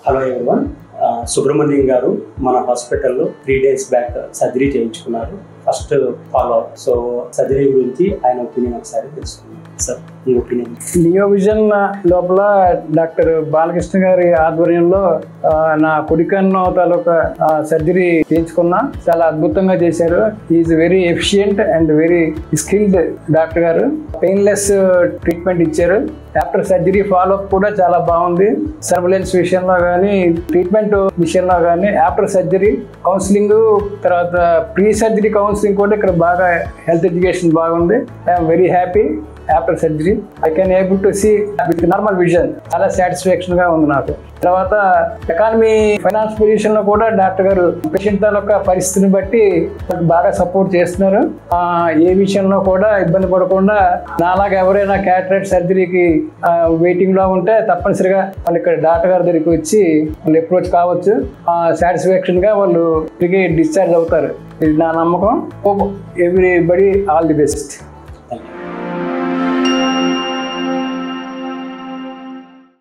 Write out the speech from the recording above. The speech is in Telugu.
హలో ఎవరివన్, సుబ్రహ్మణ్యం గారు మన హాస్పిటల్లో 3 days బ్యాక్ సర్జరీ చేయించుకున్నారు. First follow up. So surgery గురించి ఆయన ఒపీనియన్ ఒకసారి తెలుసుకున్నాం. సార్, మీ ఒపీనియన్? నియో విజన్ లోపల డాక్టర్ బాలకృష్ణ గారి ఆధ్వర్యంలో నా కుడికన్ను తాలూకా సర్జరీ చేయించుకున్నా. చాలా అద్భుతంగా చేశారు. Is very efficient and very skilled doctor గారు. పెయిన్లెస్ ట్రీట్మెంట్ ఇచ్చారు. ఆఫ్టర్ సర్జరీ ఫాలోఅప్ కూడా చాలా బాగుంది. సర్వేలెన్స్ విషయంలో కానీ, ట్రీట్మెంట్ విషయంలో కానీ, ఆఫ్టర్ సర్జరీ కౌన్సిలింగ్, తర్వాత ప్రీ సర్జరీ కౌన్సిలింగ్ కూడా ఇక్కడ బాగా హెల్త్ ఎడ్యుకేషన్ బాగుంది. I'm very happy. After surgery I can able to see with normal vision. చాలా సాటిస్ఫాక్షన్ గా ఉంది నాకు. తర్వాత ఎకానమీ ఫైనాన్స్ పొజిషన్ లో కూడా డాక్టర్ గారు పేషెంట్ తాలూకా పరిస్థితిని బట్టి బాగా సపోర్ట్ చేస్తున్నారు. ఏ విషయంలో కూడా ఇబ్బంది పడకుండా, నాలాగా ఎవరైనా క్యాటరాక్ట్ సర్జరీకి వెయిటింగ్ లో ఉంటే తప్పనిసరిగా వాళ్ళు ఇక్కడ డాక్టర్ గారి దగ్గరికి వచ్చి వాళ్ళు అప్రోచ్ కావచ్చు. సాటిస్ఫాక్షన్ గా వాళ్ళు తిరిగి డిశ్చార్జ్ అవుతారు. ఇది నా నమ్మకం. Everybody all the best.